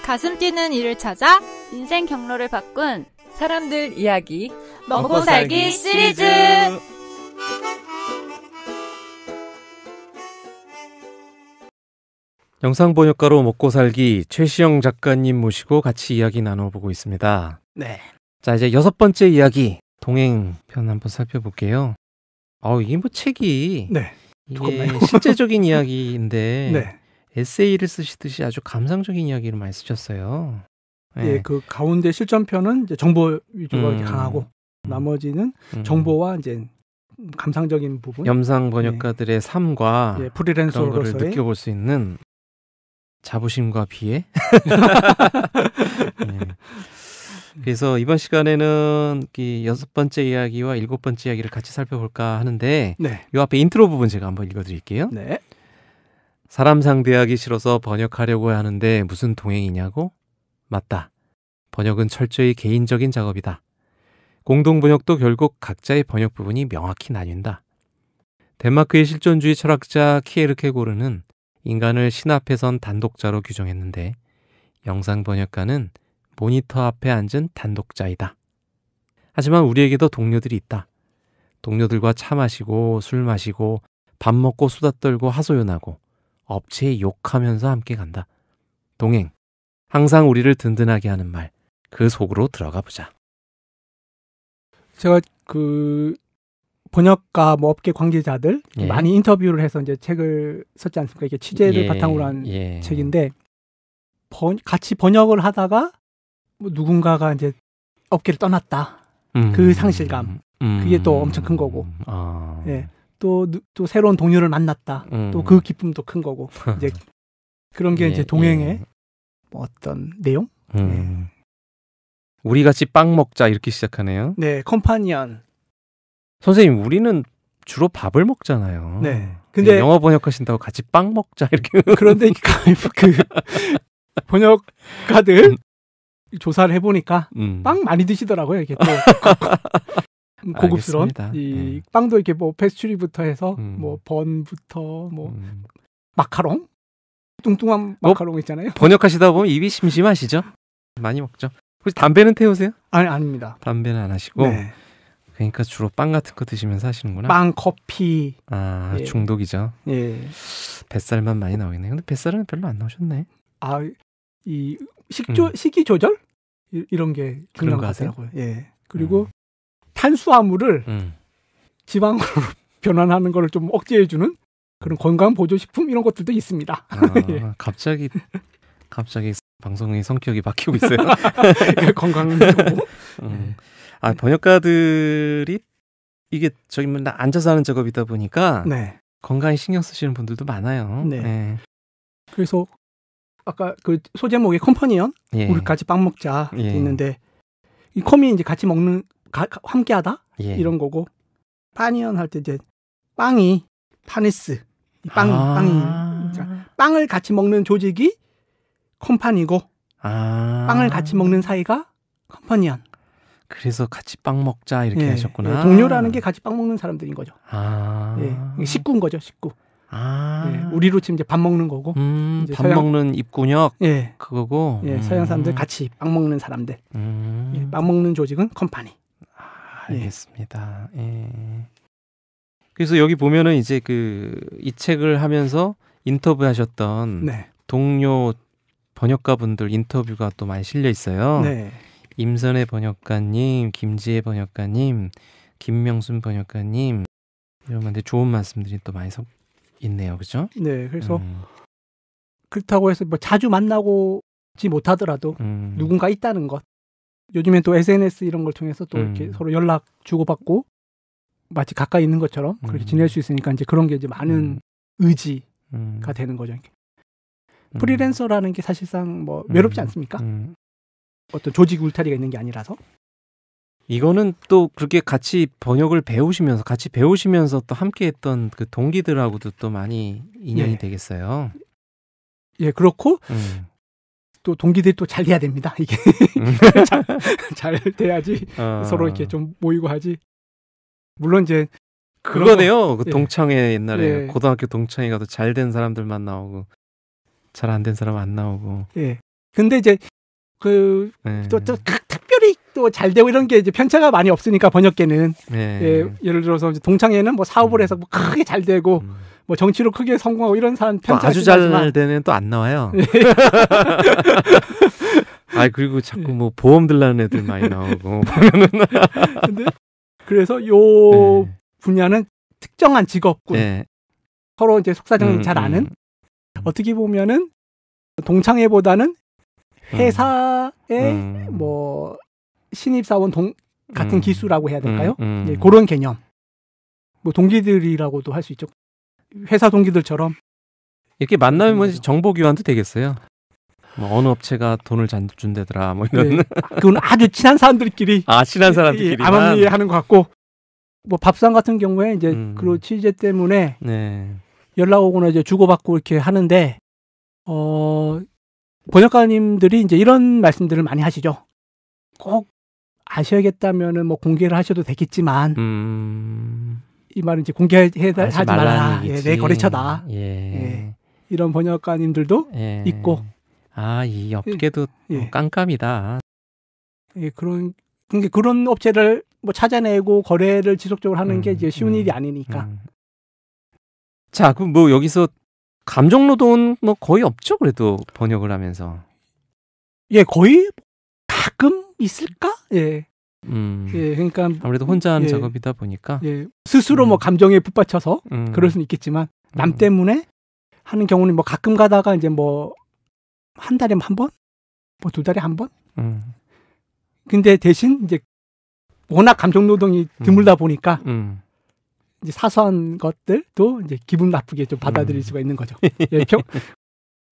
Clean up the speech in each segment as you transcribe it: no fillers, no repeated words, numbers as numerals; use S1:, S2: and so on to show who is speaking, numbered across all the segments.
S1: 가슴 뛰는 일을 찾아
S2: 인생 경로를 바꾼
S3: 사람들 이야기
S1: 먹고 살기 시리즈.
S4: 영상번역가로 먹고 살기 최시영 작가님 모시고 같이 이야기 나눠보고 있습니다.
S5: 네.
S4: 자, 이제 6번째 이야기 동행편 한번 살펴볼게요. 이게 뭐 책이
S5: 네.
S4: 이게 실제적인 이야기인데
S5: 네.
S4: 에세이를 쓰시듯이 아주 감상적인 이야기를 많이 쓰셨어요. 네.
S5: 예, 그 가운데 실전편은 이제 정보 위주가 이렇게 강하고 나머지는 정보와 이제 감상적인 부분.
S4: 영상 번역가들의 삶과
S5: 예,
S4: 그런 거를
S5: 프리랜서로서의
S4: 느껴볼 수 있는 자부심과 비애. 네. 그래서 이번 시간에는 이 6번째 이야기와 7번째 이야기를 같이 살펴볼까 하는데
S5: 네.
S4: 이 앞에 인트로 부분 제가 한번 읽어드릴게요.
S5: 네.
S4: 사람 상대하기 싫어서 번역하려고 하는데 무슨 동행이냐고? 맞다. 번역은 철저히 개인적인 작업이다. 공동 번역도 결국 각자의 번역 부분이 명확히 나뉜다. 덴마크의 실존주의 철학자 키에르케고르는 인간을 신 앞에 선 단독자로 규정했는데 영상 번역가는 모니터 앞에 앉은 단독자이다. 하지만 우리에게도 동료들이 있다. 동료들과 차 마시고 술 마시고 밥 먹고 수다 떨고 하소연하고 업체에 욕하면서 함께 간다. 동행. 항상 우리를 든든하게 하는 말. 그 속으로 들어가 보자.
S5: 제가 그 번역가 뭐 업계 관계자들
S4: 예.
S5: 많이 인터뷰를 해서 이제 책을 썼지 않습니까? 이게 취재를
S4: 예,
S5: 바탕으로 한
S4: 예.
S5: 책인데 같이 번역을 하다가 뭐 누군가가 이제 업계를 떠났다. 그 상실감. 그게 또 엄청 큰 거고. 예. 또 새로운 동료를 만났다. 또 그 기쁨도 큰 거고. 이제 그런 게
S4: 예,
S5: 이제 동행의
S4: 예.
S5: 뭐 어떤 내용?
S4: 우리 같이 빵 먹자 이렇게 시작하네요.
S5: 네, 컴파니언.
S4: 선생님, 우리는 주로 밥을 먹잖아요.
S5: 네. 근데
S4: 영어 번역하신다고 같이 빵 먹자 이렇게.
S5: 그런데 그 번역가들 조사를 해보니까 빵 많이 드시더라고요. 이게 또 고급스러운
S4: 알겠습니다.
S5: 이 빵도 이렇게 뭐 페스츄리부터 해서 뭐 번부터 뭐 마카롱 뚱뚱한 마카롱 있잖아요.
S4: 번역하시다 보면 입이 심심하시죠? 많이 먹죠. 혹시 담배는 태우세요?
S5: 아니 아닙니다.
S4: 담배는 안 하시고.
S5: 네.
S4: 그러니까 주로 빵 같은 거 드시면서 하시는구나.
S5: 빵, 커피.
S4: 아,
S5: 예.
S4: 중독이죠.
S5: 예.
S4: 뱃살만 많이 나오겠네. 근데 뱃살은 별로 안 나오셨네.
S5: 아, 이 식이 조절 이런 게 중요한 것
S4: 하세요?
S5: 같더라고요. 예. 그리고 탄수화물을 지방으로 변환하는 걸 좀 억제해주는 그런 건강 보조식품 이런 것들도 있습니다. 예.
S4: 갑자기 방송의 성격이 바뀌고 있어요.
S5: 건강 정보.
S4: 번역가들이 이게 저기 뭐 앉아서 하는 작업이다 보니까
S5: 네.
S4: 건강에 신경 쓰시는 분들도 많아요.
S5: 네.
S4: 네.
S5: 그래서 아까 그 소제목에 컴퍼니언
S4: 예.
S5: 우리 같이 빵 먹자
S4: 예.
S5: 있는데 이 컴이 이제 같이 먹는 함께하다
S4: 예.
S5: 이런 거고 파니언 할 때 이제 빵이 파니스 빵이 그러니까 빵을 같이 먹는 조직이 컴파니고 빵을 같이 먹는 사이가 컴퍼니언.
S4: 그래서 같이 빵 먹자 이렇게
S5: 예.
S4: 하셨구나.
S5: 예. 동료라는 게 같이 빵 먹는 사람들인 거죠.
S4: 예.
S5: 식구인 거죠, 식구.
S4: 예.
S5: 우리로 치면 이제 밥 먹는 거고. 이제
S4: 밥 먹는 입군역.
S5: 예.
S4: 그거고.
S5: 예, 서양 사람들 같이 빵 먹는 사람들. 예, 빵 먹는 조직은 컴파니.
S4: 알겠습니다. 예. 그래서 여기 보면은 이제 이 책을 하면서 인터뷰하셨던
S5: 네.
S4: 동료 번역가분들 인터뷰가 또 많이 실려 있어요.
S5: 네.
S4: 임선혜 번역가님, 김지혜 번역가님, 김명순 번역가님 이런 좋은 말씀들이 또 많이 있네요, 그렇죠?
S5: 네, 그래서 그렇다고 해서 뭐 자주 만나고지 못하더라도 누군가 있다는 것. 요즘엔 또 SNS 이런 걸 통해서 또 이렇게 서로 연락 주고받고 마치 가까이 있는 것처럼 그렇게 지낼 수 있으니까 이제 그런 게 이제 많은 의지가 되는 거죠. 프리랜서라는 게 사실상 뭐 외롭지 않습니까? 어떤 조직 울타리가 있는 게 아니라서.
S4: 이거는 또 그렇게 같이 번역을 배우시면서 또 함께했던 그 동기들하고도 또 많이 인연이
S5: 예.
S4: 되겠어요.
S5: 예, 그렇고 또 동기들이 또 잘 돼야 됩니다. 이게 잘 돼야지 서로 이렇게 좀 모이고 하지. 물론 이제
S4: 그거네요. 그
S5: 예.
S4: 동창회 옛날에
S5: 예.
S4: 고등학교 동창회 가도 잘 된 사람들만 나오고 잘 안 된 사람 안 나오고.
S5: 예. 근데 이제 또 특별히 또 잘 되고 이런 게 이제 편차가 많이 없으니까 번역계는 예를 들어서 이제 동창회는 뭐 사업을 해서 뭐 크게 잘 되고 뭐 정치로 크게 성공하고 이런 사람 편차가
S4: 아주 잘 되는 또 안 나와요. 아 그리고 자꾸 뭐 보험 들라는 애들 많이 나오고 보면은
S5: 근데 그래서 요 분야는 특정한 직업군 서로 이제 속사정을 잘 아는 어떻게 보면은 동창회보다는 회사의 뭐 신입사원 같은 기수라고 해야 될까요? 예, 그런 개념. 뭐 동기들이라고도 할 수 있죠. 회사 동기들처럼
S4: 이렇게 만나면 뭐 정보 교환도 되겠어요. 뭐 어느 업체가 돈을 준대더라 뭐 이런.
S5: 그건 아주 친한 사람들끼리.
S4: 친한 사람들끼리
S5: 암암리 하는 것 같고. 뭐 밥상 같은 경우에 이제 그 취재 때문에 연락 오거나 이제 주고받고 이렇게 하는데 번역가님들이 이제 이런 말씀들을 많이 하시죠. 꼭 아셔야겠다면은 뭐 공개를 하셔도 되겠지만 이 말은 이제 공개하지 말아라. 내 거래처다. 이런 번역가님들도 있고.
S4: 이 업계도 깜깜이다.
S5: 그런 업체를 뭐 찾아내고 거래를 지속적으로 하는 게 이제 쉬운 일이 아니니까.
S4: 자, 그럼 뭐 여기서 감정노동은 뭐 거의 없죠, 그래도 번역을 하면서.
S5: 거의 가끔 있을까? 그러니까
S4: 아무래도 혼자 하는 작업이다 보니까.
S5: 스스로 뭐 감정에 붙받쳐서 그럴 수는 있겠지만 남 때문에 하는 경우는 뭐 가끔 가다가 이제 뭐 한 달에 한 번, 뭐 2달에 한 번. 근데 대신 이제 워낙 감정노동이 드물다 보니까 이제 사소한 것들도 이제 기분 나쁘게 좀 받아들일 수가 있는 거죠.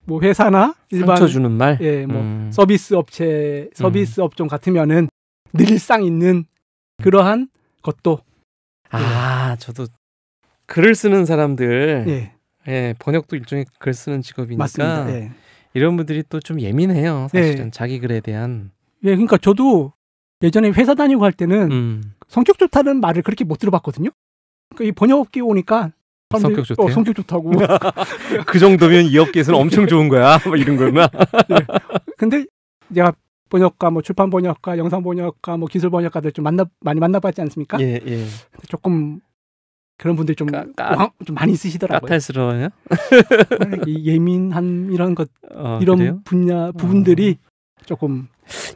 S5: 뭐 회사나 일반
S4: 상처 주는 말,
S5: 뭐 서비스 업체, 서비스 업종 같으면은 늘상 있는 그러한 것도.
S4: 저도 글을 쓰는 사람들, 번역도 일종의 글 쓰는 직업이니까.
S5: 맞습니다.
S4: 이런 분들이 또 좀 예민해요. 사실은 자기 글에 대한.
S5: 그러니까 저도 예전에 회사 다니고 할 때는 성격 좋다는 말을 그렇게 못 들어봤거든요. 그러니까 이 번역업계 오니까
S4: 성격 좋대요?
S5: 성격 좋다고.
S4: 그 정도면 이 업계에서는 엄청 좋은 거야. 뭐 이런 거구나.
S5: 근데 내가 번역가, 뭐 출판 번역가, 영상 번역가, 뭐 기술 번역가들 좀 많이 만나봤지 않습니까? 조금 그런 분들이 좀 많이 있으시더라고요.
S4: 까탈스러워요?
S5: 예민한 이런 것, 이런
S4: 그래요?
S5: 분야 부분들이 조금.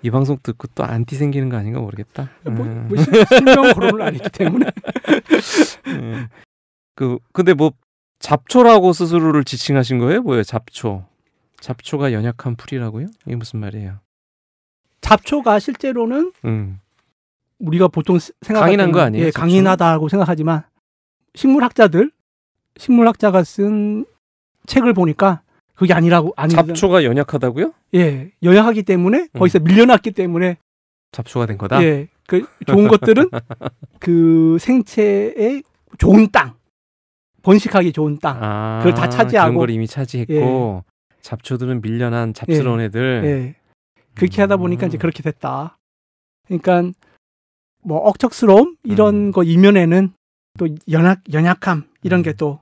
S4: 이 방송 듣고 또 안티 생기는 거 아닌가 모르겠다.
S5: 실명 거론을 안 했기 때문에.
S4: 근데 뭐 잡초라고 스스로를 지칭하신 거예요? 뭐예요? 잡초가 연약한 풀이라고요? 이게 무슨 말이에요?
S5: 잡초가 실제로는 우리가 보통 생각할
S4: 강인한 거 아니에요?
S5: 강인하다고 생각하지만 식물학자가 쓴 책을 보니까 그게 아니라고.
S4: 잡초가 연약하다고요?
S5: 연약하기 때문에 거기서 밀려났기 때문에
S4: 잡초가 된 거다.
S5: 그 좋은 것들은 그 생체의 좋은 땅, 번식하기 좋은 땅, 그걸 다 차지하고.
S4: 그런 걸 이미 차지했고 잡초들은 밀려난 잡스러운 애들.
S5: 그렇게 하다 보니까 이제 그렇게 됐다. 그러니까 뭐 억척스러움 이런 거 이면에는 또 연약함 이런 게 또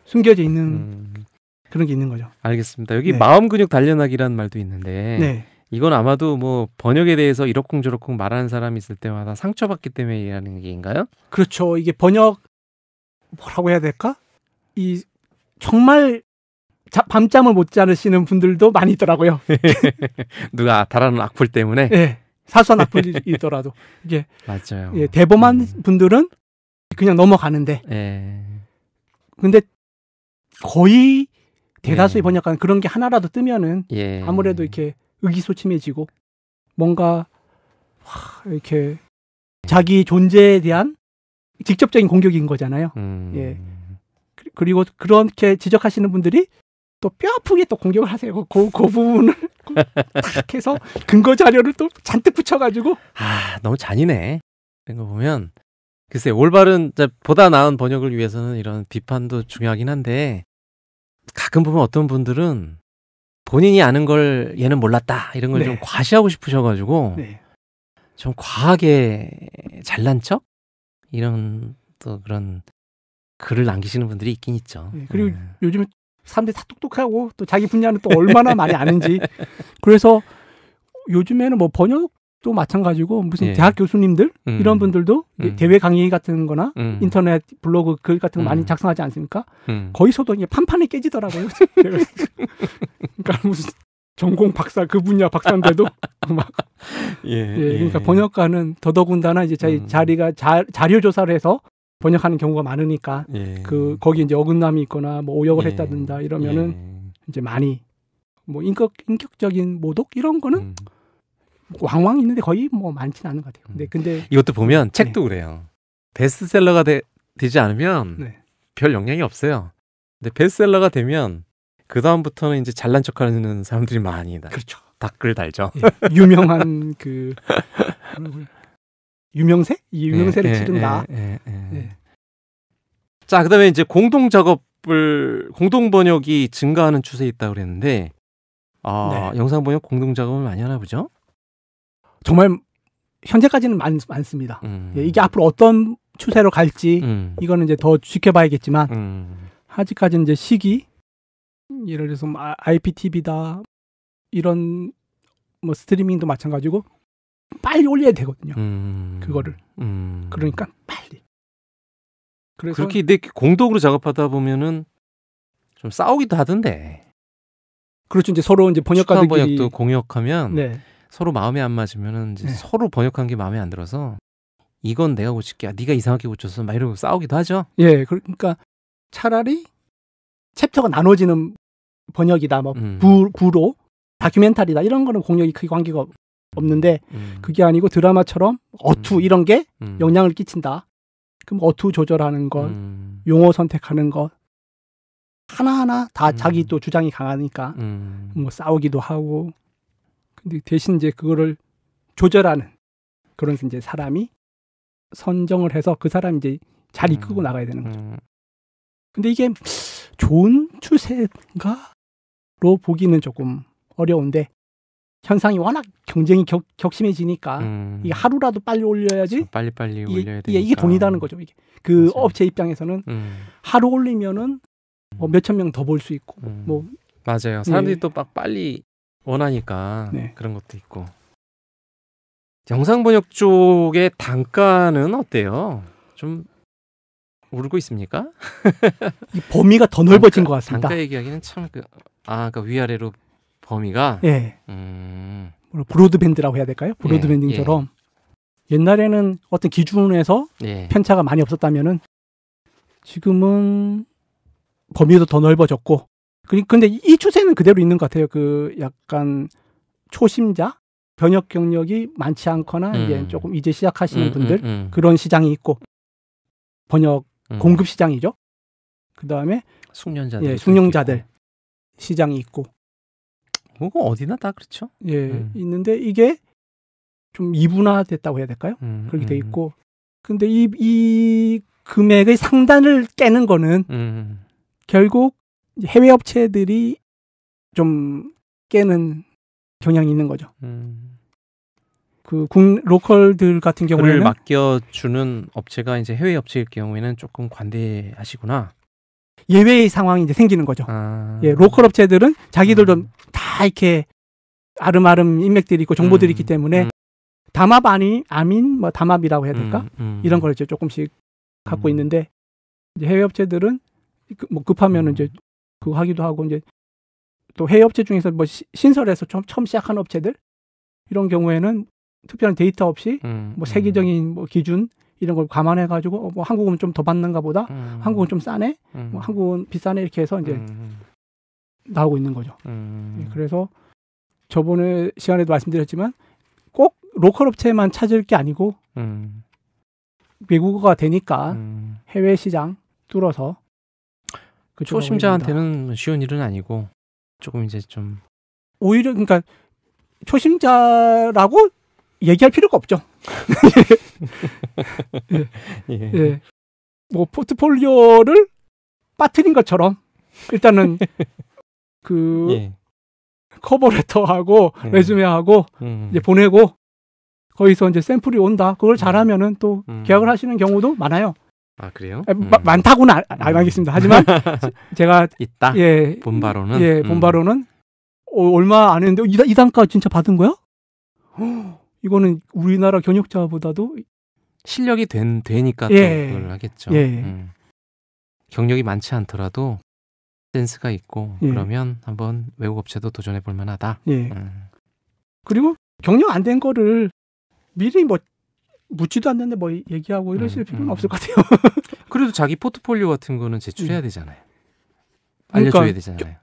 S5: 숨겨져 있는 그런 게 있는 거죠.
S4: 알겠습니다. 여기 마음 근육 단련하기라는 말도 있는데 이건 아마도 뭐 번역에 대해서 이러쿵저러쿵 말하는 사람이 있을 때마다 상처받기 때문에 얘기하는 얘기인가요?
S5: 그렇죠. 이게 번역 뭐라고 해야 될까? 이 정말 밤잠을 못 자시는 분들도 많이 있더라고요.
S4: 누가 달아놓은 악플 때문에?
S5: 사소한 악플이더라도. 이게
S4: 맞아요.
S5: 대범한 분들은 그냥 넘어가는데. 근데 거의 대다수의 번역가는 그런 게 하나라도 뜨면은 아무래도 이렇게 의기소침해지고 뭔가 이렇게 자기 존재에 대한 직접적인 공격인 거잖아요. 그리고 그렇게 지적하시는 분들이 또 뼈아프게 또 공격을 하세요. 그 부분을 딱 해서 근거 자료를 또 잔뜩 붙여가지고.
S4: 너무 잔인해. 이런 거 보면 글쎄 올바른 보다 나은 번역을 위해서는 이런 비판도 중요하긴 한데 가끔 보면 어떤 분들은 본인이 아는 걸 얘는 몰랐다 이런 걸 좀 과시하고 싶으셔가지고 좀 과하게 잘난 척 이런 또 그런 글을 남기시는 분들이 있긴 있죠.
S5: 그리고 요즘 사람들이 다 똑똑하고 또 자기 분야는 또 얼마나 많이 아는지. 그래서 요즘에는 뭐 번역도 마찬가지고 무슨
S4: 예.
S5: 대학 교수님들 이런 분들도 대외 강의 같은 거나 인터넷 블로그 글 같은 거 많이 작성하지 않습니까? 거기서도 이게 판판이 깨지더라고요. 그러니까 무슨 전공 박사 그 분야 박사인데도 막 그러니까 번역가는 더더군다나 이제 자기 자리가 자료 조사를 해서 번역하는 경우가 많으니까 그 거기 이제 어긋남이 있거나 뭐 오역을 했다든가 이러면은 이제 많이 뭐 인격적인 모독 이런 거는 왕왕 있는데 거의 뭐 많지는 않은 것 같아요. 근데
S4: 이것도 보면 책도 그래요. 베스트셀러가 되지 않으면 별 영향이 없어요. 근데 베스트셀러가 되면 그 다음부터는 이제 잘난 척하는 사람들이 많이
S5: 그렇죠.
S4: 댓글 달죠.
S5: 유명한 그 유명세? 유명세를 치른다.
S4: 자, 그다음에 이제 공동 번역이 증가하는 추세에 있다고 그랬는데, 영상 번역 공동 작업을 많이 하나 보죠?
S5: 정말 현재까지는 많습니다. 이게 앞으로 어떤 추세로 갈지 이거는 이제 더 지켜봐야겠지만 아직까지는 이제 시기 예를 들어서 IPTV다 이런 뭐 스트리밍도 마찬가지고 빨리 올려야 되거든요. 그거를 그러니까 빨리. 그래서
S4: 그렇게 공동으로 작업하다 보면은 좀 싸우기도 하던데.
S5: 그렇죠. 이제 서로 이제 번역가들끼리
S4: 번역도 공역하면 서로 마음에 안 맞으면은 이제 서로 번역한 게 마음에 안 들어서 이건 내가 고칠게. 네가 이상하게 고쳤어. 막 이러고 싸우기도 하죠.
S5: 예, 그러니까 차라리 챕터가 나눠지는 번역이다, 뭐 부로 다큐멘터리다 이런 거는 공역이 크게 관계가 없는데 그게 아니고 드라마처럼 어투 이런 게 영향을 끼친다. 그럼 어투 조절하는 것, 용어 선택하는 것 하나하나 다 자기 또 주장이 강하니까 뭐 싸우기도 하고. 근데 대신 이제 그거를 조절하는 그런 이제 사람이 선정을 해서 그 사람이 이제 잘 이끌고 나가야 되는 거죠. 근데 이게 좋은 추세인가로 보기는 조금 어려운데 현상이 워낙 경쟁이 격심해지니까 이게 하루라도 빨리 올려야지
S4: 빨리빨리 올려야 되니까
S5: 이게 돈이라는 거죠. 이게 그 맞아요. 업체 입장에서는 하루 올리면은 뭐 몇천 명 더 볼 수 있고 뭐
S4: 맞아요. 사람들이 또 막 빨리 원하니까 그런 것도 있고. 영상 번역 쪽의 단가는 어때요? 좀 오르고 있습니까?
S5: 이 범위가 더 넓어진 것 같습니다.
S4: 단가 얘기하기는 참 그러니까 위아래로 범위가
S5: 브로드밴드라고 해야 될까요? 브로드밴딩처럼 옛날에는 어떤 기준에서 편차가 많이 없었다면은 지금은 범위도 더 넓어졌고 근데 이 추세는 그대로 있는 것 같아요. 그 약간 초심자 번역 경력이 많지 않거나 이제 조금 이제 시작하시는 분들 그런 시장이 있고 번역 공급 시장이죠. 그 다음에 숙련자들 시장이 있고.
S4: 그거 어디나 다 그렇죠.
S5: 있는데 이게 좀 이분화됐다고 해야 될까요? 그렇게 돼 있고. 근데 이 금액의 상단을 깨는 거는 결국 해외 업체들이 좀 깨는 경향이 있는 거죠. 그 로컬들 같은 경우에는
S4: 그를 맡겨주는 업체가 이제 해외 업체일 경우에는 조금 관대하시구나.
S5: 예외의 상황이 이제 생기는 거죠. 로컬 업체들은 자기들도 다 이렇게 아름아름 인맥들이 있고 정보들이 있기 때문에 담합 아민 뭐 담합이라고 해야 될까? 이런 걸 이제 조금씩 갖고 있는데 이제 해외 업체들은 뭐 급하면은 이제 그거 하기도 하고 이제 또 해외 업체 중에서 뭐 신설해서 처음 시작하는 업체들 이런 경우에는 특별한 데이터 없이 뭐 세계적인 뭐 기준 이런 걸 감안해 가지고 뭐 한국은 좀 더 받는가 보다. 한국은 좀 싸네. 뭐 한국은 비싸네 이렇게 해서 이제 나오고 있는 거죠. 그래서 저번에 시간에도 말씀드렸지만 꼭 로컬 업체만 찾을 게 아니고 외국어가 되니까 해외 시장 뚫어서
S4: 초심자한테는 쉬운 일은 아니고 조금 이제 좀
S5: 오히려 그러니까 초심자라고 얘기할 필요가 없죠. 뭐 포트폴리오를 빠뜨린 것처럼 일단은 그 커버레터하고 레주메하고 이제 보내고 거기서 이제 샘플이 온다. 그걸 잘하면은 또 계약을 하시는 경우도 많아요.
S4: 아, 그래요?
S5: 많다고는 안 하겠습니다. 하지만 제가
S4: 있다.
S5: 예,
S4: 본바로는
S5: 본바로는 얼마 안 했는데 이 단가 진짜 받은 거야? 이거는 우리나라 경력자보다도
S4: 실력이 되니까 또
S5: 예.
S4: 그걸 하겠죠.
S5: 예.
S4: 경력이 많지 않더라도 센스가 있고
S5: 예.
S4: 그러면 한번 외국 업체도 도전해 볼 만하다.
S5: 예. 그리고 경력 안 된 거를 미리 뭐 묻지도 않는데 뭐 얘기하고 이러실 필요는 없을 것 같아요.
S4: 그래도 자기 포트폴리오 같은 거는 제출해야 되잖아요.
S5: 그러니까,
S4: 알려줘야 되잖아요.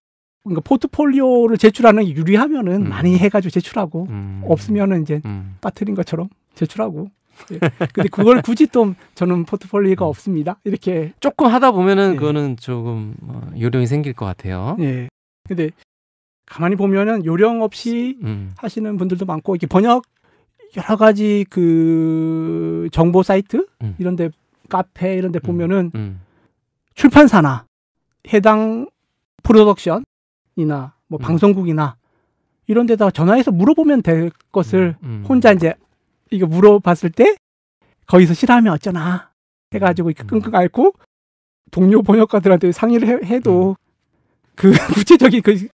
S5: 그러니까 포트폴리오를 제출하는 게 유리하면은 많이 해가지고 제출하고 없으면은 이제 빠뜨린 것처럼 제출하고. 예. 근데 그걸 굳이 또 저는 포트폴리오가 없습니다. 이렇게
S4: 조금 하다 보면은
S5: 예.
S4: 그거는 조금 요령이 생길 것 같아요.
S5: 예. 근데 가만히 보면은 요령 없이 하시는 분들도 많고 이렇게 번역 여러 가지 그 정보 사이트 이런데 카페 이런데 보면은 출판사나 해당 프로덕션이나 뭐 방송국이나 이런 데다가 전화해서 물어보면 될 것을 혼자 이제 이거 물어봤을 때 거기서 싫어하면 어쩌나 해가지고 끙끙 앓고 동료 번역가들한테 상의를 해도 그 구체적인 그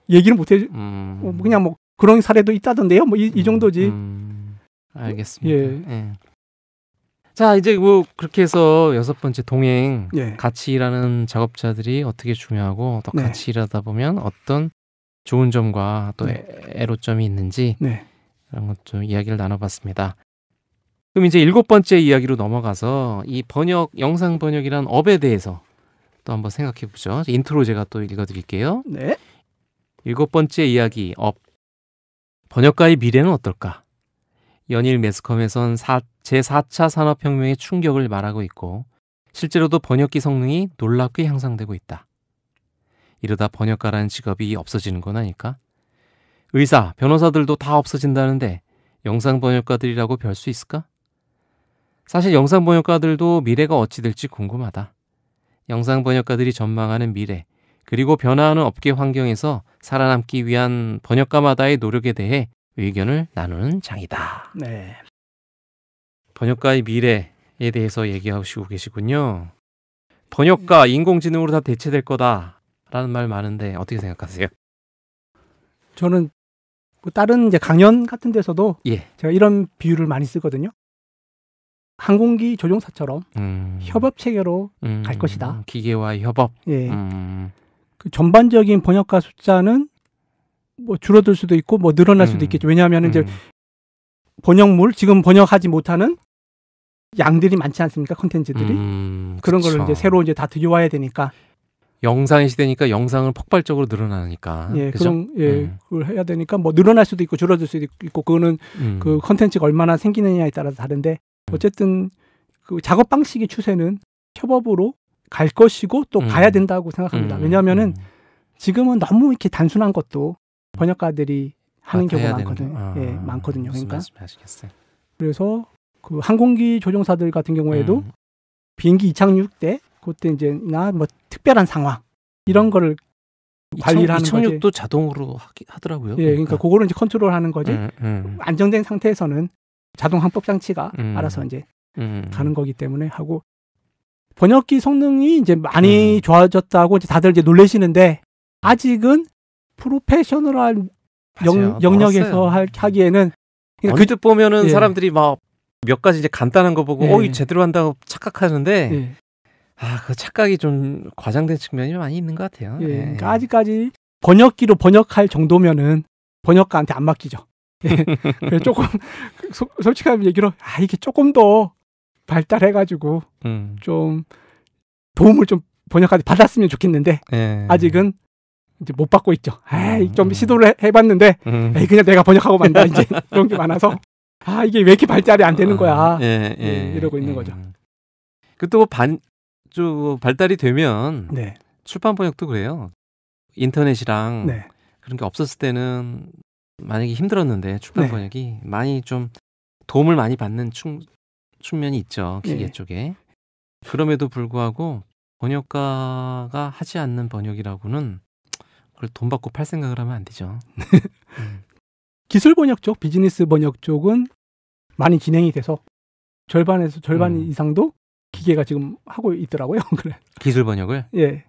S5: 얘기를 못해 그냥 뭐 그런 사례도 있다던데요. 뭐 이 정도지.
S4: 알겠습니다.
S5: 예.
S4: 예. 자, 이제 뭐 그렇게 해서 6번째 동행
S5: 예.
S4: 같이 일하는 작업자들이 어떻게 중요하고 또
S5: 네.
S4: 같이 일하다 보면 어떤 좋은 점과 또
S5: 네.
S4: 애로점이 있는지
S5: 네.
S4: 그런 것 좀 이야기를 나눠봤습니다. 그럼 이제 7번째 이야기로 넘어가서 이 번역, 영상 번역이란 업에 대해서 또 한번 생각해 보죠. 인트로 제가 또 읽어드릴게요.
S5: 네.
S4: 7번째 이야기, 업. 번역가의 미래는 어떨까? 연일 매스컴에선 제4차 산업혁명의 충격을 말하고 있고 실제로도 번역기 성능이 놀랍게 향상되고 있다. 이러다 번역가라는 직업이 없어지는 건 아닐까? 의사, 변호사들도 다 없어진다는데 영상 번역가들이라고 별 수 있을까? 사실 영상 번역가들도 미래가 어찌 될지 궁금하다. 영상 번역가들이 전망하는 미래, 그리고 변화하는 업계 환경에서 살아남기 위한 번역가마다의 노력에 대해 의견을 나누는 장이다.
S5: 네.
S4: 번역가의 미래에 대해서 얘기하시고 계시군요. 번역가 인공지능으로 다 대체될 거다라는 말 많은데 어떻게 생각하세요?
S5: 저는 뭐 다른 이제 강연 같은 데서도
S4: 예.
S5: 제가 이런 비유를 많이 쓰거든요. 항공기 조종사처럼 협업 체계로 갈 것이다.
S4: 기계와의 협업.
S5: 예. 그 전반적인 번역가 숫자는 뭐 줄어들 수도 있고 뭐 늘어날 수도 있겠죠. 왜냐하면 이제 번역물 지금 번역하지 못하는 양들이 많지 않습니까? 컨텐츠들이 그런
S4: 그쵸.
S5: 거를 이제 새로 이제 다 들여와야 되니까.
S4: 영상의 시대니까 영상은 폭발적으로 늘어나니까.
S5: 예,
S4: 그죠?
S5: 그걸 해야 되니까 뭐 늘어날 수도 있고 줄어들 수도 있고 그거는 그 컨텐츠가 얼마나 생기느냐에 따라서 다른데 어쨌든 그 작업 방식의 추세는 협업으로 갈 것이고 또 가야 된다고 생각합니다. 왜냐하면은 지금은 너무 이렇게 단순한 것도 번역가들이 하는 경우가 많거든요. 예, 많거든요. 그러니까
S4: 말씀하시겠어요?
S5: 그래서 그 항공기 조종사들 같은 경우에도 비행기 이착륙 때 그때 이제나 뭐 특별한 상황 이런 거를 관리를 하는 거지.
S4: 이착륙도 자동으로 하더라고요.
S5: 예, 그러니까 그거를 이제 컨트롤하는 거지. 안정된 상태에서는 자동 항법 장치가 알아서 이제 가는 거기 때문에 하고 번역기 성능이 이제 많이 좋아졌다고 이제 다들 이제 놀라시는데 아직은 프로페셔널한 영역에서 하기에는 그러니까
S4: 언뜻 보면은
S5: 예.
S4: 사람들이 막 몇 가지 이제 간단한 거 보고
S5: 예.
S4: 제대로 한다고 착각하는데
S5: 예.
S4: 그 착각이 좀 과장된 측면이 많이 있는 것 같아요.
S5: 예. 그러니까 아직까지 번역기로 번역할 정도면은 번역가한테 안 맡기죠. 예. 그래서 조금 솔직한 얘기로 이게 조금 더 발달해가지고 좀 도움을 좀 번역가한테 받았으면 좋겠는데
S4: 예.
S5: 아직은 이제 못 받고 있죠. 좀 시도를 해봤는데 그냥 내가 번역하고 만다 이제 그런 게 많아서 이게 왜 이렇게 발달이 안 되는 거야. 이러고 있는 거죠.
S4: 그또 발달이 되면
S5: 네.
S4: 출판 번역도 그래요. 인터넷이랑
S5: 네.
S4: 그런 게 없었을 때는 만약에 힘들었는데 출판
S5: 네.
S4: 번역이 많이 좀 도움을 많이 받는 측면이 있죠. 기계
S5: 네.
S4: 쪽에. 그럼에도 불구하고 번역가가 하지 않는 번역이라고는 그걸 돈 받고 팔 생각을 하면 안 되죠.
S5: 기술 번역 쪽, 비즈니스 번역 쪽은 많이 진행이 돼서 절반에서 절반 이상도 기계가 지금 하고 있더라고요. 그래.
S4: 기술 번역을?
S5: 예.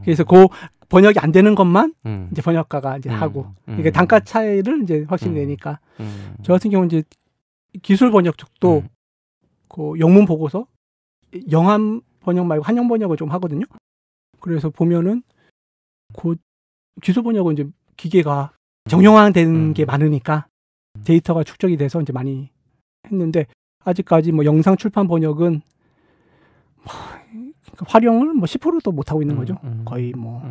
S5: 그래서 그 번역이 안 되는 것만 이제 번역가가 이제 하고 이게 단가 차이를 이제 확실히 내니까 저 같은 경우는 이제 기술 번역 쪽도 그 영문 보고서 영한 번역 말고 한영 번역을 좀 하거든요. 그래서 보면은 그 기술 번역은 이제 기계가 정형화된 게 많으니까 데이터가 축적이 돼서 이제 많이 했는데 아직까지 뭐 영상 출판 번역은 활용을 뭐 10%도 못 하고 있는 거죠. 거의 뭐.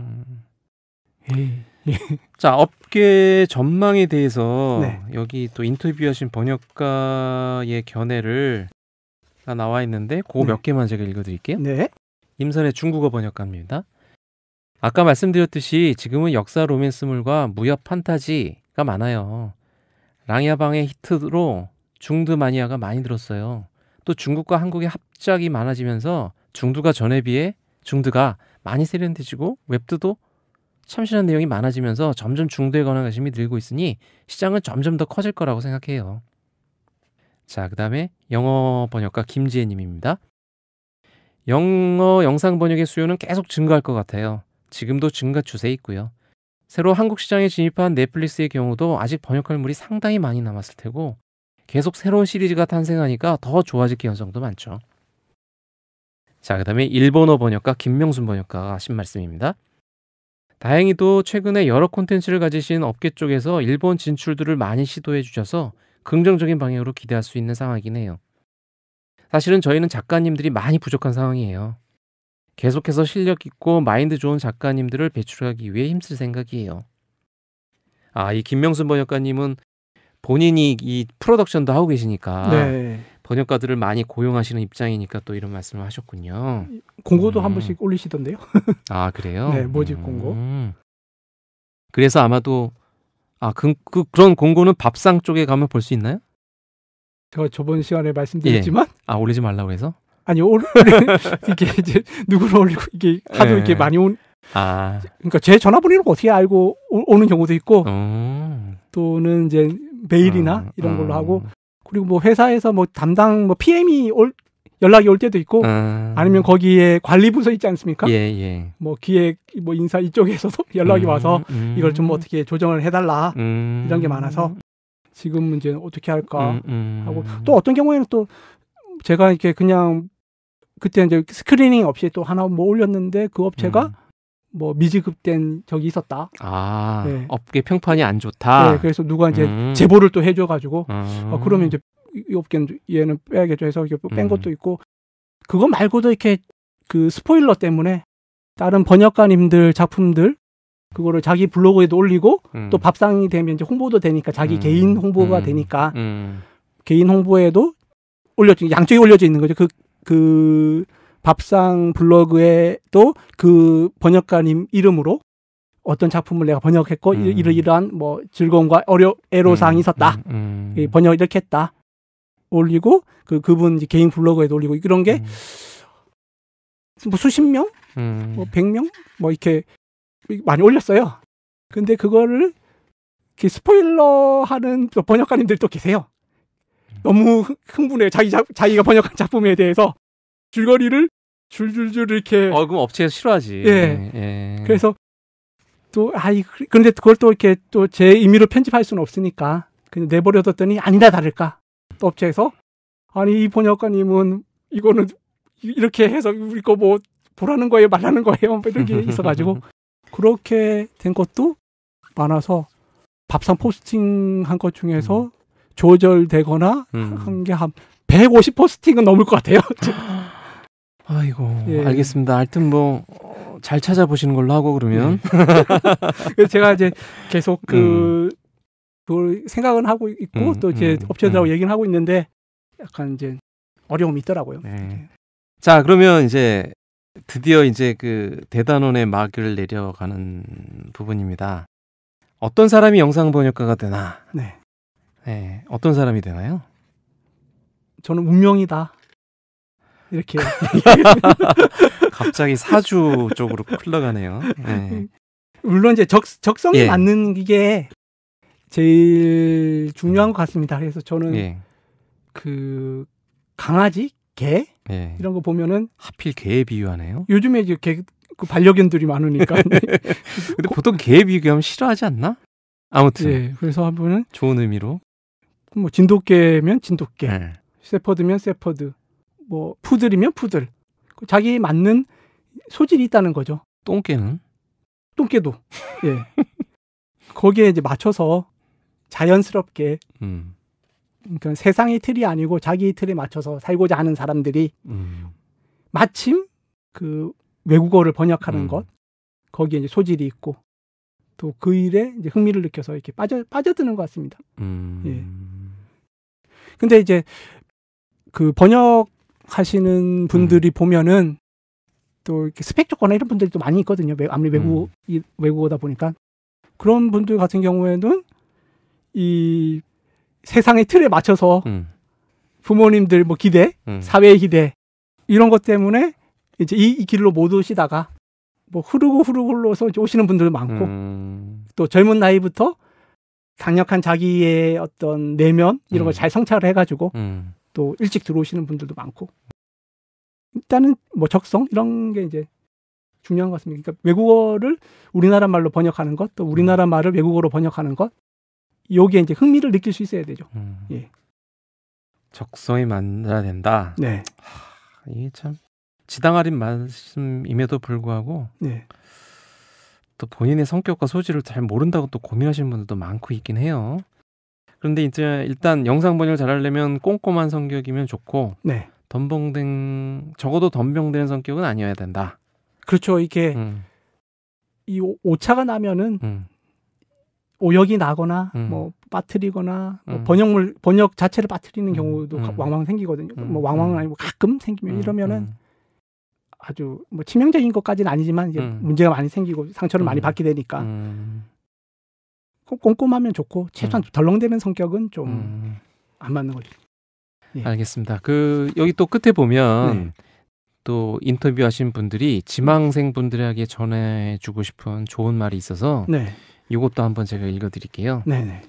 S4: 자, 업계 전망에 대해서
S5: 네.
S4: 여기 또 인터뷰하신 번역가의 견해를 나와 있는데 그거 몇 개만 제가 읽어드릴게요.
S5: 네.
S4: 임선의 중국어 번역가입니다. 아까 말씀드렸듯이 지금은 역사 로맨스물과 무협 판타지가 많아요. 랑야방의 히트로 중드 마니아가 많이 들었어요. 또 중국과 한국의 합작이 많아지면서 중드가 전에 비해 중드가 많이 세련돼지고 웹드도 참신한 내용이 많아지면서 점점 중드에 관한 관심이 늘고 있으니 시장은 점점 더 커질 거라고 생각해요. 자, 그 다음에 영어 번역가 김지혜님입니다. 영어 영상 번역의 수요는 계속 증가할 것 같아요. 지금도 증가 추세에 있고요. 새로 한국 시장에 진입한 넷플릭스의 경우도 아직 번역할 물이 상당히 많이 남았을 테고 계속 새로운 시리즈가 탄생하니까 더 좋아질 가능성도 많죠. 자, 그 다음에 일본어 번역가 김명순 번역가가 하신 말씀입니다. 다행히도 최근에 여러 콘텐츠를 가지신 업계 쪽에서 일본 진출들을 많이 시도해 주셔서 긍정적인 방향으로 기대할 수 있는 상황이긴 해요. 사실은 저희는 작가님들이 많이 부족한 상황이에요. 계속해서 실력 있고 마인드 좋은 작가님들을 배출하기 위해 힘쓸 생각이에요. 이 김명순 번역가님은 본인이 이 프로덕션도 하고 계시니까
S5: 네.
S4: 번역가들을 많이 고용하시는 입장이니까 또 이런 말씀을 하셨군요.
S5: 공고도 한 번씩 올리시던데요.
S4: 아, 그래요?
S5: 네, 모집 공고.
S4: 그래서 아마도 그런 공고는 밥상 쪽에 가면 볼 수 있나요?
S5: 제가 저번 시간에 말씀드렸지만
S4: 올리지 말라고 해서?
S5: 아니 이게 이제 누구를 올리고 이게 하도 이렇게 많이 그러니까 제 전화번호를 어떻게 알고 오는 경우도 있고 또는 이제 메일이나 이런 걸로 하고 그리고 뭐 회사에서 뭐 담당 뭐 PM이 연락이 올 때도 있고 아니면 거기에 관리부서 있지 않습니까? 뭐 기획 뭐 인사 이쪽에서도 연락이 와서 이걸 좀 어떻게 조정을 해달라 이런 게 많아서 지금 이제 어떻게 할까 하고 또 어떤 경우에는 또 제가 이렇게 그냥 그때 이제 스크리닝 없이 또 하나 뭐 올렸는데 그 업체가 뭐 미지급된 적이 있었다.
S4: 네. 업계 평판이 안 좋다.
S5: 네, 그래서 누가 이제 제보를 또 해줘가지고 그러면 이제 이 업계는 얘는 빼야겠죠 해서 뺀 것도 있고 그거 말고도 이렇게 그 스포일러 때문에 다른 번역가님들 작품들 그거를 자기 블로그에도 올리고 또 밥상이 되면 이제 홍보도 되니까 자기 개인 홍보가 되니까 개인 홍보에도 양쪽에 올려져 있는 거죠. 그 밥상 블로그에도 그 번역가님 이름으로 어떤 작품을 내가 번역했고 이러이러한 뭐 즐거움과 애로사항이 있었다. 번역 이렇게 했다. 올리고 그분 이제 개인 블로그에도 올리고 이런 게 뭐 수십 명, 뭐 100명 뭐 이렇게 많이 올렸어요. 근데 그거를 이렇게 스포일러 하는 번역가님들도 계세요. 너무 흥분해요. 자기가 번역한 작품에 대해서 줄거리를 줄줄줄 이렇게.
S4: 그럼 업체에서 싫어하지.
S5: 예. 그래서 또 그런데 그걸 또 이렇게 또 제 임의로 편집할 수는 없으니까 그냥 내버려뒀더니 아니나 다를까 또 업체에서 이 번역가님은 이거는 이렇게 해서 우리 거 뭐 보라는 거예요, 말라는 거예요, 이런 게 있어가지고 그렇게 된 것도 많아서 밥상 포스팅 한 것 중에서 조절되거나 한 게 한 150 포스팅은 넘을 것 같아요.
S4: 아이고, 알겠습니다. 하여튼 뭐 잘 찾아보시는 걸로 하고 그러면.
S5: 그래서 제가 이제 계속 그걸 생각은 하고 있고 또 이제 업체들하고 얘기는 하고 있는데 약간 이제 어려움이 있더라고요.
S4: 네. 자, 그러면 이제 드디어 이제 그 대단원의 막을 내려가는 부분입니다. 어떤 사람이 영상 번역가가 되나? 네, 어떤 사람이 되나요?
S5: 저는 운명이다. 이렇게.
S4: 갑자기 사주 쪽으로 흘러가네요. 네.
S5: 물론 이제 적성에 맞는 게 제일 중요한 것 같습니다. 그래서 저는 그 강아지 개
S4: 예.
S5: 이런 거 보면은
S4: 하필 개에 비유하네요.
S5: 요즘에 이제 그 반려견들이 많으니까.
S4: 근데 보통 개에 비유하면 싫어하지 않나? 아무튼.
S5: 예, 그래서 하면은
S4: 좋은 의미로.
S5: 뭐 진돗개면 진돗개,
S4: 예.
S5: 세퍼드면 세퍼드, 뭐 푸들이면 푸들. 자기에 맞는 소질이 있다는 거죠.
S4: 똥개는?
S5: 똥개도. 예. 거기에 이제 맞춰서 자연스럽게 그러니까 세상의 틀이 아니고 자기의 틀에 맞춰서 살고자 하는 사람들이 마침 그 외국어를 번역하는 것 거기에 이제 소질이 있고 또 그 일에 이제 흥미를 느껴서 이렇게 빠져드는 것 같습니다. 예. 근데 이제 그 번역하시는 분들이 보면은 또 이렇게 스펙 조건이나 이런 분들이 또 많이 있거든요. 아무리 외국어다 보니까 그런 분들 같은 경우에는 이 세상의 틀에 맞춰서 부모님들 뭐 기대, 사회의 기대 이런 것 때문에 이제 이 길로 못 오시다가 뭐 흐르고 흘러서 오시는 분들도 많고 또 젊은 나이부터 강력한 자기의 어떤 내면 이런 걸 잘 성찰을 해가지고 또 일찍 들어오시는 분들도 많고 일단은 뭐 적성 이런 게 이제 중요한 것 같습니다. 그러니까 외국어를 우리나라 말로 번역하는 것, 또 우리나라 말을 외국어로 번역하는 것, 여기에 이제 흥미를 느낄 수 있어야 되죠. 예.
S4: 적성이 맞아야 된다.
S5: 네.
S4: 이게 참 지당아린 말씀임에도 불구하고
S5: 네.
S4: 또 본인의 성격과 소질을 잘 모른다고 또 고민하시는 분들도 많고 있긴 해요. 그런데 이제 일단 영상 번역을 잘하려면 꼼꼼한 성격이면 좋고
S5: 네.
S4: 적어도 덤벙대는 성격은 아니어야 된다.
S5: 그렇죠. 이게 이 오차가 나면은 오역이 나거나 뭐 빠뜨리거나 뭐 번역 자체를 빠뜨리는 경우도 왕왕 생기거든요. 뭐 왕왕은 아니고 가끔 생기면 이러면은 아주 뭐 치명적인 것까지는 아니지만 이제 문제가 많이 생기고 상처를 많이 받게 되니까 꼼꼼하면 좋고 최소한 덜렁대는 성격은 좀 안 맞는 거죠.
S4: 예. 알겠습니다. 여기 또 끝에 보면 또 인터뷰하신 분들이 지망생 분들에게 전해주고 싶은 좋은 말이 있어서 이것도 한번 제가 읽어드릴게요.
S5: 네네.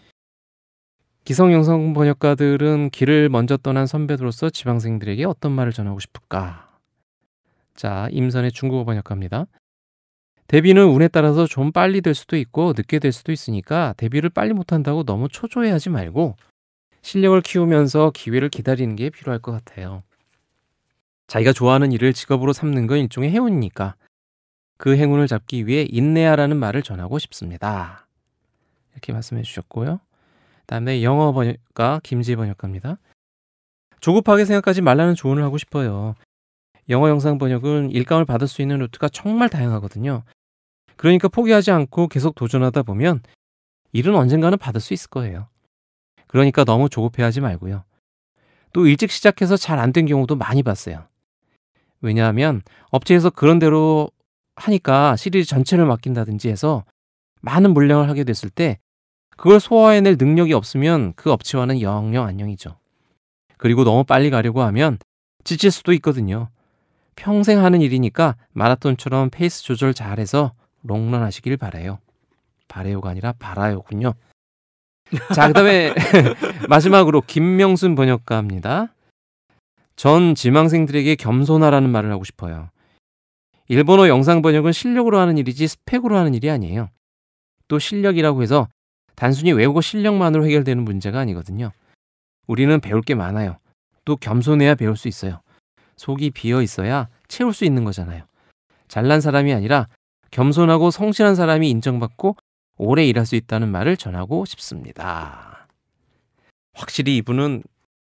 S4: 기성 영상 번역가들은 길을 먼저 떠난 선배들로서 지망생들에게 어떤 말을 전하고 싶을까? 자, 임선의 중국어 번역가입니다. 데뷔는 운에 따라서 좀 빨리 될 수도 있고 늦게 될 수도 있으니까 데뷔를 빨리 못한다고 너무 초조해하지 말고 실력을 키우면서 기회를 기다리는 게 필요할 것 같아요. 자기가 좋아하는 일을 직업으로 삼는 건 일종의 행운이니까 그 행운을 잡기 위해 인내하라는 말을 전하고 싶습니다. 이렇게 말씀해 주셨고요. 다음에 영어 번역가 김지혜 번역가입니다. 조급하게 생각하지 말라는 조언을 하고 싶어요. 영어 영상 번역은 일감을 받을 수 있는 루트가 정말 다양하거든요. 그러니까 포기하지 않고 계속 도전하다 보면 일은 언젠가는 받을 수 있을 거예요. 그러니까 너무 조급해하지 말고요. 또 일찍 시작해서 잘 안 된 경우도 많이 봤어요. 왜냐하면 업체에서 그런 대로 하니까 시리즈 전체를 맡긴다든지 해서 많은 물량을 하게 됐을 때 그걸 소화해낼 능력이 없으면 그 업체와는 영영 안녕이죠. 그리고 너무 빨리 가려고 하면 지칠 수도 있거든요. 평생 하는 일이니까 마라톤처럼 페이스 조절 잘해서 롱런 하시길 바라요. 바래요가 아니라 바라요군요. 자, 그 다음에 마지막으로 김명순 번역가입니다. 전 지망생들에게 겸손하라는 말을 하고 싶어요. 일본어 영상 번역은 실력으로 하는 일이지 스펙으로 하는 일이 아니에요. 또 실력이라고 해서 단순히 외국어 실력만으로 해결되는 문제가 아니거든요. 우리는 배울 게 많아요. 또 겸손해야 배울 수 있어요. 속이 비어 있어야 채울 수 있는 거잖아요. 잘난 사람이 아니라 겸손하고 성실한 사람이 인정받고 오래 일할 수 있다는 말을 전하고 싶습니다. 확실히 이분은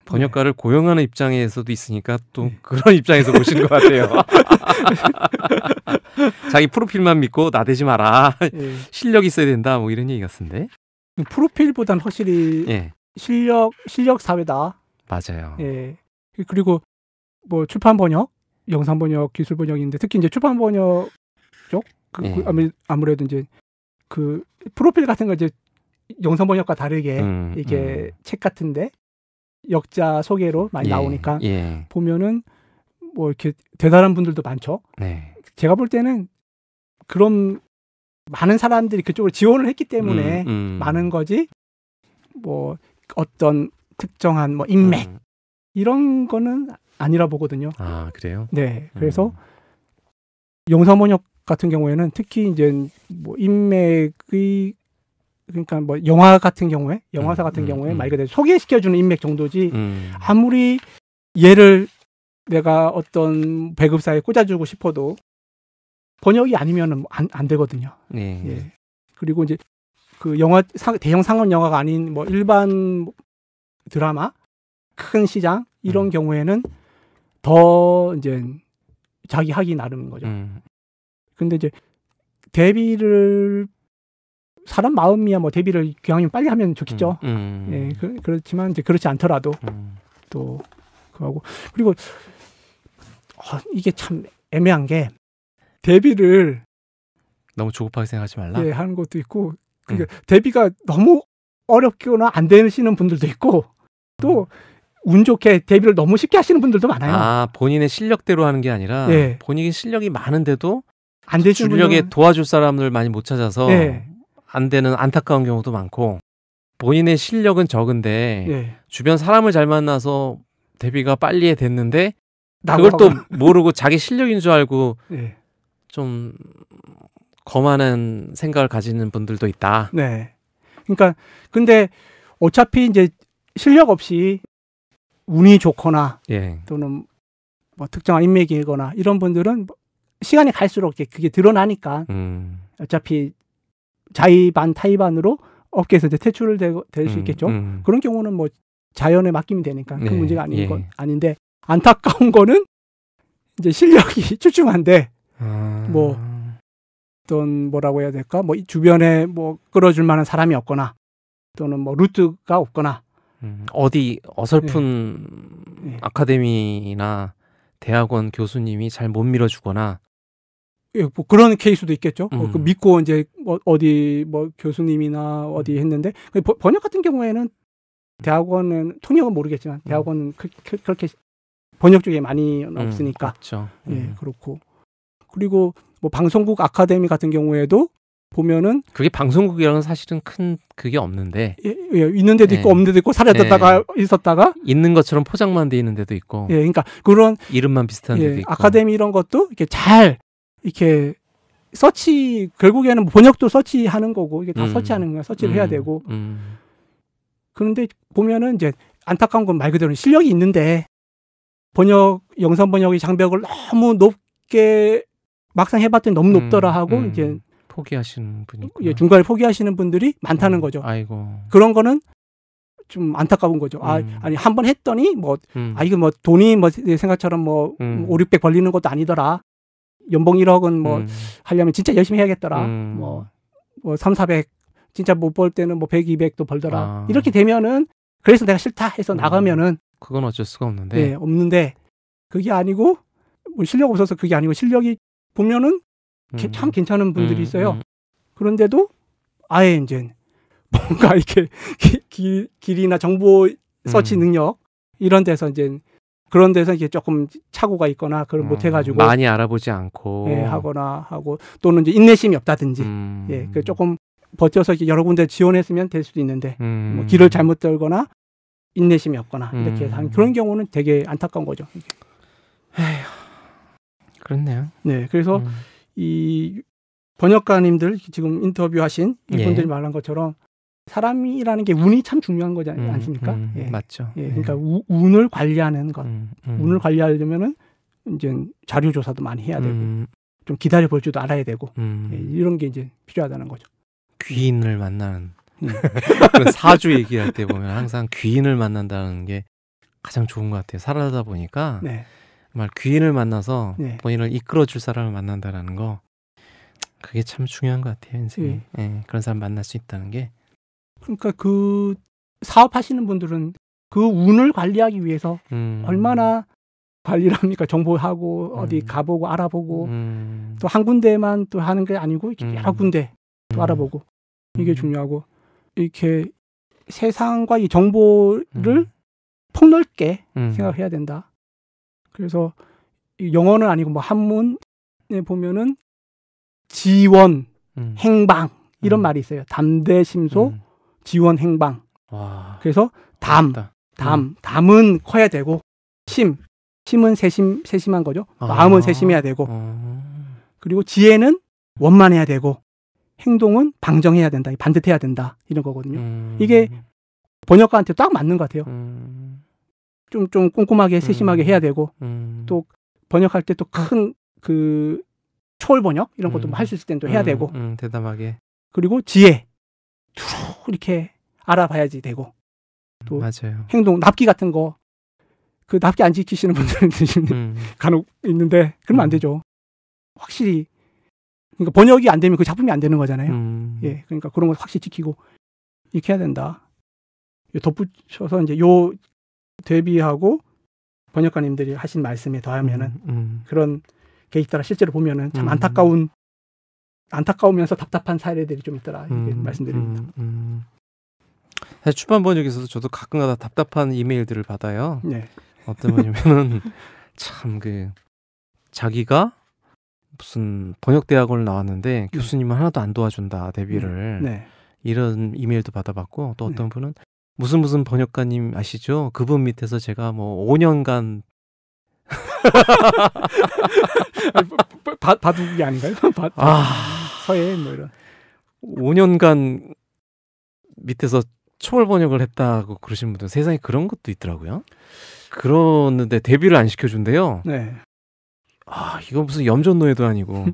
S4: 번역가를 고용하는 입장에서도 있으니까 또 그런 입장에서 보시는 것 같아요. 자기 프로필만 믿고 나대지 마라. 실력이 있어야 된다. 뭐 이런 얘기 같은데.
S5: 프로필보다는 확실히 실력 사회다.
S4: 맞아요.
S5: 예. 그리고 뭐 출판 번역, 영상 번역, 기술 번역인데 특히 이제 출판 번역 쪽 아무래도 이제 그 프로필 같은 거 이제 영상 번역과 다르게 이게 책 같은데 역자 소개로 많이 나오니까 보면은 뭐 이렇게 대단한 분들도 많죠. 제가 볼 때는 그런 많은 사람들이 그쪽으로 지원을 했기 때문에 많은 거지 뭐 어떤 특정한 뭐 인맥 이런 거는 아니라 보거든요.
S4: 아, 그래요?
S5: 네. 그래서 영상 번역 같은 경우에는 특히 이제 뭐 인맥의 그러니까 뭐 영화 같은 경우에 영화사 같은 경우에 말 그대로 소개시켜주는 인맥 정도지 아무리 얘를 내가 어떤 배급사에 꽂아주고 싶어도 번역이 아니면은 안 되거든요.
S4: 네.
S5: 예. 그리고 이제 그 영화 대형 상업 영화가 아닌 뭐 일반 드라마 큰 시장 이런 경우에는 더 이제 자기 하기 나름인 거죠. 근데 이제 데뷔를 사람 마음이야 뭐 데뷔를 기왕이면 빨리 하면 좋겠죠. 예, 그렇지만 이제 그렇지 않더라도 또 그하고 그리고 이게 참 애매한 게 데뷔를
S4: 너무 조급하게 생각하지 말라.
S5: 예, 하는 것도 있고 그러니까 데뷔가 너무 어렵거나 안 되시는 분들도 있고 또 운 좋게 데뷔를 너무 쉽게 하시는 분들도 많아요.
S4: 아, 본인의 실력대로 하는 게 아니라
S5: 예.
S4: 본인이 실력이 많은데도
S5: 안 되시는
S4: 주력에
S5: 분들은...
S4: 도와줄 사람을 많이 못 찾아서
S5: 예.
S4: 안 되는 안타까운 경우도 많고 본인의 실력은 적은데
S5: 예.
S4: 주변 사람을 잘 만나서 데뷔가 빨리 됐는데 그걸 또 모르고 자기 실력인 줄 알고
S5: 예.
S4: 좀 거만한 생각을 가지는 분들도 있다.
S5: 네. 그러니까 근데 어차피 이제 실력 없이 운이 좋거나
S4: 예.
S5: 또는 뭐 특정한 인맥이거나 이런 분들은 시간이 갈수록 그게 드러나니까 어차피 자의반 타의반으로 업계에서 이제 퇴출을 될 수 있겠죠. 그런 경우는 뭐 자연에 맡기면 되니까 그 문제가 아닌 건 아닌데 안타까운 거는 이제 실력이 출중한데 뭐 어떤 뭐라고 해야 될까? 뭐 주변에 뭐 끌어줄 만한 사람이 없거나 또는 뭐 루트가 없거나
S4: 어디 어설픈 아카데미나 대학원 교수님이 잘 못 밀어주거나
S5: 예, 뭐 그런 케이스도 있겠죠. 그 믿고 이제 뭐 어디 뭐 교수님이나 어디 했는데 번역 같은 경우에는 대학원은 통역은 모르겠지만 대학원은 그렇게 번역 쪽에 많이 없으니까.
S4: 그렇죠.
S5: 예, 그렇고 그리고 뭐 방송국 아카데미 같은 경우에도 보면은
S4: 그게 방송국이랑은 사실은 큰 그게 없는데
S5: 있는 데도 있고 없는 데도 있고 사라졌다가 있었다가
S4: 있는 것처럼 포장만 돼 있는 데도 있고
S5: 그러니까 그런
S4: 이름만 비슷한 데도 있고
S5: 아카데미 이런 것도 이렇게 잘 이렇게 서치 결국에는 번역도 서치하는 거고 이게 다 서치하는 거야. 서치를 해야 되고 그런데 보면은 이제 안타까운 건 말 그대로 실력이 있는데 영상 번역의 장벽을 너무 높게 막상 해봤더니 너무 높더라 하고 이제
S4: 포기하시는 분이 있구나.
S5: 중간에 포기하시는 분들이 많다는 거죠.
S4: 아이고.
S5: 그런 거는 좀 안타까운 거죠. 아니 한 번 했더니 뭐 이거 뭐 돈이 뭐 내 생각처럼 뭐 5, 600 벌리는 것도 아니더라. 연봉 1억은 뭐 하려면 진짜 열심히 해야겠더라. 뭐 3, 400 진짜 못 벌 때는 뭐 100, 200도 벌더라. 이렇게 되면은 그래서 내가 싫다 해서 나가면은
S4: 그건 어쩔 수가 없는데.
S5: 네, 없는데 그게 아니고 뭐 실력 없어서 그게 아니고 실력이 보면은 참 괜찮은 분들이 있어요. 그런데도 아예 이제 뭔가 이렇게 길이나 정보 서치 능력 이런 데서 이제 그런 데서 이게 조금 착오가 있거나 그걸 못 해가지고
S4: 많이 알아보지 않고
S5: 하거나 하고 또는 이제 인내심이 없다든지 그 조금 버텨서 이렇게 여러 군데 지원했으면 될 수도 있는데 뭐 길을 잘못 들거나 인내심이 없거나 이렇게 한 그런 경우는 되게 안타까운 거죠.
S4: 에휴, 그렇네요.
S5: 네, 그래서 이 번역가님들 지금 인터뷰하신 이분들이 말한 것처럼 사람이라는 게 운이 참 중요한 거지 않습니까?
S4: 맞죠.
S5: 그러니까 운을 관리하는 것, 운을 관리하려면은 이제 자료 조사도 많이 해야 되고 좀 기다려 볼 줄도 알아야 되고 이런 게 이제 필요하다는 거죠.
S4: 귀인을 만나는 그런 사주 얘기할 때 보면 항상 귀인을 만난다는 게 가장 좋은 것 같아요. 살아다 보니까 정말 귀인을 만나서 본인을 이끌어줄 사람을 만난다라는 거 그게 참 중요한 것 같아요. 인생에 그런 사람 만날 수 있다는 게.
S5: 그러니까 그 사업하시는 분들은 그 운을 관리하기 위해서 얼마나 관리를 합니까? 정보하고 어디 가보고 알아보고 또 한 군데만 또 하는 게 아니고 여러 군데 또 알아보고 이게 중요하고 이렇게 세상과 이 정보를 폭넓게 생각해야 된다. 그래서 영어는 아니고 뭐 한문에 보면은 지원, 행방 이런 말이 있어요. 담대심소, 지원, 행방.
S4: 와,
S5: 그래서 담은 커야 되고 심은 세심한 거죠. 마음은 세심해야 되고, 그리고 지혜는 원만해야 되고, 행동은 방정해야 된다, 반듯해야 된다, 이런 거거든요. 이게 번역가한테 딱 맞는 것 같아요. 좀 꼼꼼하게 세심하게 해야 되고, 또 번역할 때 또 큰 그 초월 번역 이런 것도 할 수 있을 때는 또 해야 되고,
S4: 대담하게.
S5: 그리고 지혜 두루 이렇게 알아봐야지 되고, 또
S4: 맞아요.
S5: 행동 납기 같은 거, 그 납기 안 지키시는 분들은 간혹 있는데 그러면 안 되죠. 확실히. 그러니까 번역이 안 되면 그 작품이 안 되는 거잖아요. 예, 그러니까 그런 거 확실히 지키고 이렇게 해야 된다. 덧붙여서 이제 요 대비하고 번역가님들이 하신 말씀에 더하면은 그런 게 있더라. 실제로 보면은 참 안타까우면서 답답한 사례들이 좀 있더라. 이렇게 말씀드립니다.
S4: 사실 출판 번역에서도 저도 가끔가다 답답한 이메일들을 받아요.
S5: 네.
S4: 어떤 거냐면은 참 자기가 무슨 번역대학원을 나왔는데 교수님은 하나도 안 도와준다, 데뷔를.
S5: 네.
S4: 이런 이메일도 받아봤고, 또 어떤 분은 무슨 번역가님 아시죠? 그분 밑에서 제가 뭐 5년간
S5: 바둑이 아닌가요? 서예 뭐 이런
S4: 5년간 밑에서 초월 번역을 했다고 그러신 분들 세상에 그런 것도 있더라고요. 그러는데 데뷔를 안 시켜준대요.
S5: 네.
S4: 이거 무슨 염전노예도 아니고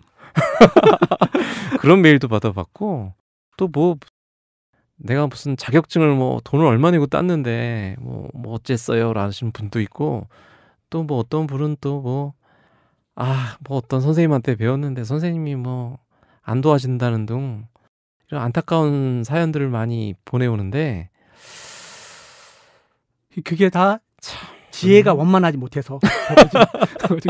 S4: 그런 메일도 받아봤고, 또 뭐 내가 무슨 자격증을 뭐 돈을 얼마 내고 땄는데 뭐 어쨌어요 라시는 분도 있고, 또 뭐 어떤 분은 또 뭐 어떤 선생님한테 배웠는데 선생님이 뭐 안 도와준다는 등 이런 안타까운 사연들을 많이 보내오는데,
S5: 그게 다 지혜가 원만하지 못해서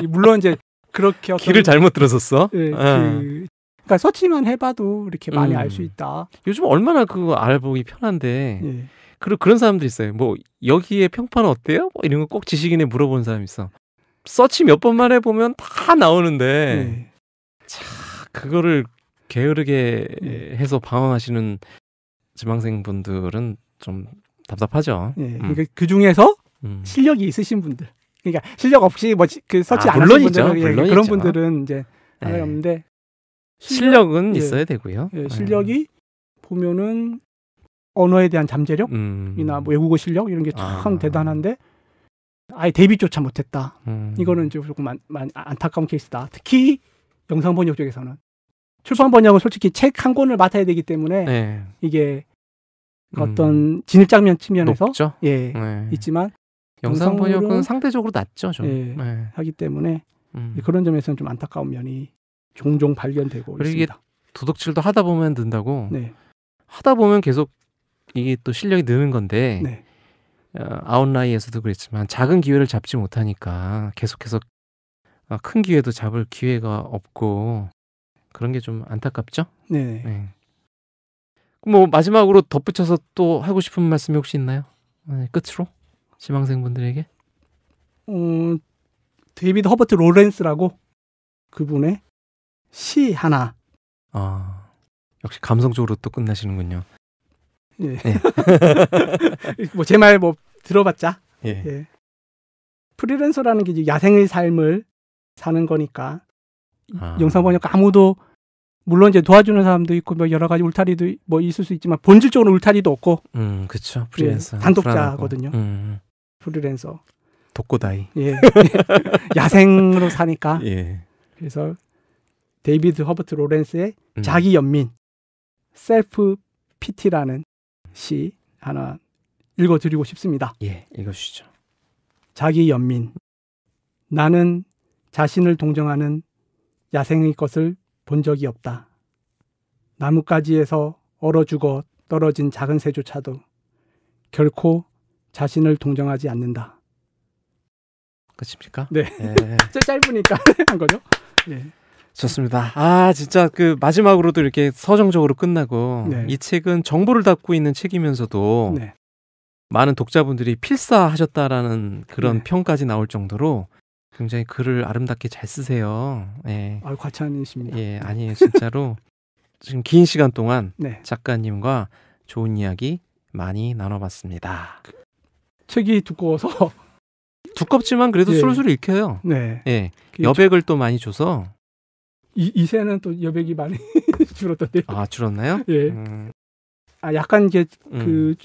S5: 물론 이제 그렇게
S4: 길을 잘못 들었었어.
S5: 네, 그러니까 서치만 해봐도 이렇게 많이 알 수 있다.
S4: 요즘 얼마나 그거 알아보기 편한데.
S5: 네.
S4: 그런 사람들 있어요. 뭐 여기에 평판은 어때요? 뭐 이런 거 꼭 지식인에 물어보는 사람 있어. 서치 몇 번만 해보면 다 나오는데 그거를 게으르게 해서 방황하시는 지망생 분들은 좀 답답하죠.
S5: 그러니까 그 중에서 실력이 있으신 분들, 그러니까 실력 없이 뭐 그 서치 안 하신 분들, 그런 분들은 이제 없는데
S4: 실력은 있어야 되고요.
S5: 실력이 보면은 언어에 대한 잠재력이나 뭐 외국어 실력 이런 게 참 대단한데 아예 데뷔조차 못했다. 이거는 조금 안타까운 케이스다. 특히 영상 번역 쪽에서는 출판 번역은 솔직히 책 한 권을 맡아야 되기 때문에 이게 어떤 진입장면 측면에서
S4: 높죠?
S5: 있지만
S4: 영상 번역은 상대적으로 낮죠, 좀.
S5: 하기 때문에 그런 점에서는 좀 안타까운 면이 종종 발견되고
S4: 그리고
S5: 있습니다.
S4: 이게 도덕질도 하다 보면 는다고. 하다 보면 계속 이게 또 실력이 느는 건데 아웃라이에서도 그랬지만 작은 기회를 잡지 못하니까 계속해서 큰 기회도 잡을 기회가 없고 그런 게 좀 안타깝죠? 네. 뭐 마지막으로 덧붙여서 또 하고 싶은 말씀이 혹시 있나요? 끝으로 지망생분들에게?
S5: 데이비드 허버트 로렌스라고 그분의 시 하나.
S4: 역시 감성적으로 또 끝나시는군요.
S5: 뭐 제 말 뭐 들어봤자. 프리랜서라는 게 이제 야생의 삶을 사는 거니까 영상 번역 아무도 물론 이제 도와주는 사람도 있고 뭐 여러 가지 울타리도 뭐 있을 수 있지만 본질적으로 울타리도 없고.
S4: 그렇죠. 프리랜서
S5: 단독자거든요. 프리랜서.
S4: 독고다이.
S5: 야생으로 사니까. 그래서 데이비드 허버트 로렌스의 자기 연민, 셀프 피티라는 시 하나 읽어드리고 싶습니다.
S4: 읽어주시죠.
S5: 자기 연민. 나는 자신을 동정하는 야생의 것을 본 적이 없다. 나뭇가지에서 얼어 죽어 떨어진 작은 새조차도 결코 자신을 동정하지 않는다.
S4: 끝입니까?
S5: 네. 짧으니까 한 거죠.
S4: 좋습니다. 진짜 그 마지막으로도 이렇게 서정적으로 끝나고 이 책은 정보를 담고 있는 책이면서도 많은 독자분들이 필사하셨다라는 그런 평까지 나올 정도로 굉장히 글을 아름답게 잘 쓰세요.
S5: 과찬이십니다.
S4: 아니에요. 진짜로 지금 긴 시간 동안 작가님과 좋은 이야기 많이 나눠봤습니다.
S5: 책이 두꺼워서
S4: 두껍지만 그래도
S5: 예.
S4: 술술 읽혀요.
S5: 네.
S4: 예. 여백을 또 많이 줘서.
S5: 이세는 또 여백이 많이 줄었던데요.
S4: 아, 줄었나요?
S5: 예. 약간 이제 그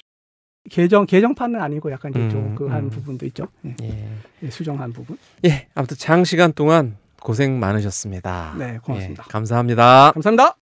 S5: 개정판은 아니고 약간 이제 조그한 부분도 있죠. 예. 예, 수정한 부분.
S4: 예. 아무튼 장시간 동안 고생 많으셨습니다.
S5: 네, 고맙습니다.
S4: 예, 감사합니다.
S5: 감사합니다.